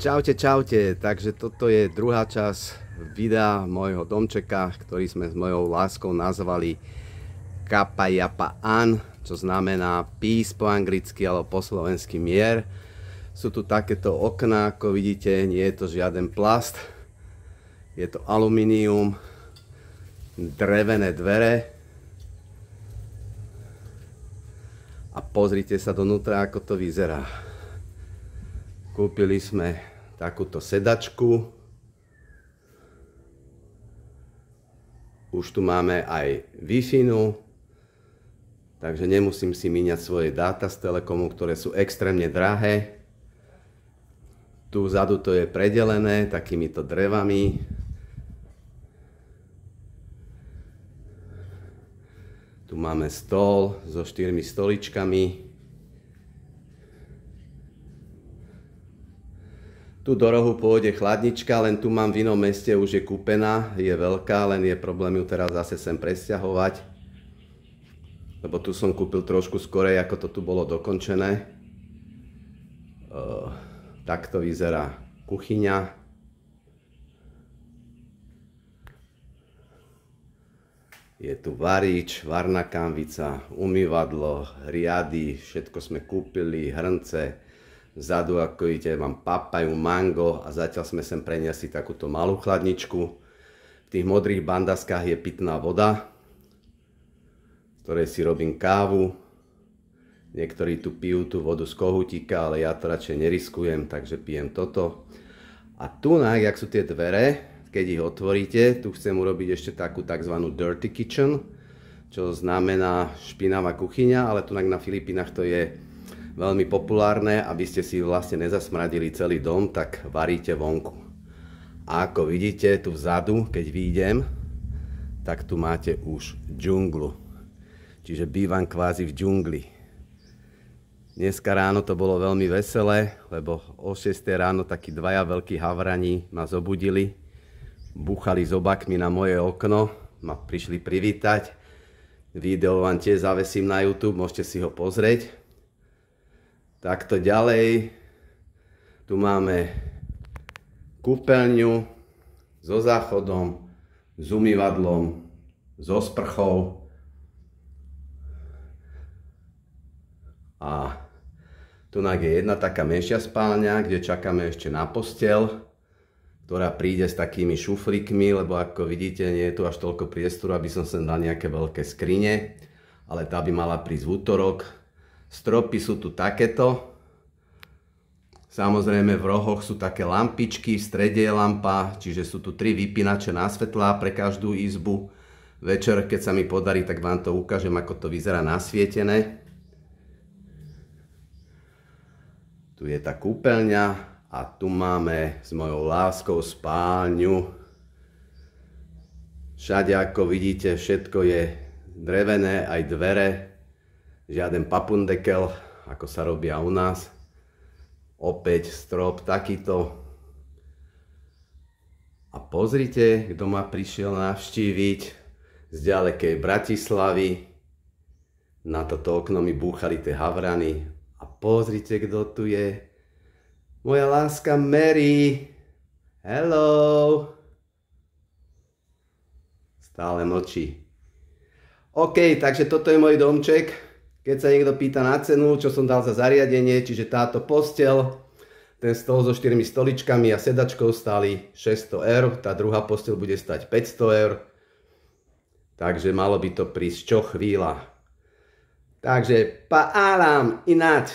Čaute, čaute, takže toto je druhá časť videa môjho domčeka, ktorý sme s mojou láskou nazvali Kapajapaan, čo znamená peace po anglicky alebo po slovensky mier. Sú tu takéto okná, ako vidíte, nie je to žiaden plast, je to alumínium, drevené dvere a pozrite sa donútra, ako to vyzerá. Kúpili sme takúto sedačku. Už tu máme aj Wi-Fi, takže nemusím si míňať svoje dáta z Telekomu, ktoré sú extrémne drahé. Tu vzadu to je predelené takýmito drevami. Tu máme stôl so 4 stoličkami. Tu do rohu pôjde chladnička, len tu mám v inom meste, už je kúpená, je veľká, len je problém ju teraz zase sem presťahovať. Lebo tu som kúpil trošku skorej, ako to tu bolo dokončené. Takto vyzerá kuchyňa. Je tu varič, varná kanvica, umývadlo, riady, všetko sme kúpili, hrnce. Vzadu, ako vidíte, mám papaju, mango a zatiaľ sme sem preniesli takúto malú chladničku. V tých modrých bandaskách je pitná voda, z ktorej si robím kávu. Niektorí tu pijú tú vodu z kohutíka, ale ja to radšej neriskujem, takže pijem toto. A tu, jak sú tie dvere, keď ich otvoríte, tu chcem urobiť ešte takú tzv. Dirty kitchen, čo znamená špinavá kuchyňa, ale tu na Filipínach to je veľmi populárne, aby ste si vlastne nezasmradili celý dom, tak varíte vonku. A ako vidíte tu vzadu, keď výjdem, tak tu máte už džunglu. Čiže bývam kvázi v džungli. Dneska ráno to bolo veľmi veselé, lebo o 6 ráno takí dvaja veľkí havrani ma zobudili, búchali zobakmi na moje okno, ma prišli privítať. Video vám tiež zavesím na YouTube, môžete si ho pozrieť. Takto ďalej, tu máme kúpeľňu so záchodom, s umývadlom, so sprchou a tu je jedna taká menšia spálňa, kde čakáme ešte na posteľ, ktorá príde s takými šuflíkmi, lebo ako vidíte, nie je tu až toľko priestoru, aby som sem dal nejaké veľké skrine, ale tá by mala prísť v útorok. Stropy sú tu takéto. Samozrejme v rohoch sú také lampičky, v strede je lampa, čiže sú tu 3 vypínače na svetlá pre každú izbu. Večer, keď sa mi podarí, tak vám to ukážem, ako to vyzerá nasvietené. Tu je tá kúpeľňa a tu máme s mojou láskou spálňu. Všade, ako vidíte, všetko je drevené, aj dvere. Žiaden papundekel, ako sa robia u nás. Opäť strop takýto. A pozrite, kto ma prišiel navštíviť z ďalekej Bratislavy. Na toto okno mi búchali tie havrany. A pozrite, kto tu je. Moja láska Mary. Hello. Stále mlčí. OK, takže toto je môj domček. Keď sa niekto pýta na cenu, čo som dal za zariadenie, čiže táto posteľ, ten stôl so 4 stoličkami a sedačkou stáli 600 eur, tá druhá posteľ bude stať 500 eur, takže malo by to prísť čo chvíľa. Takže paalam inát.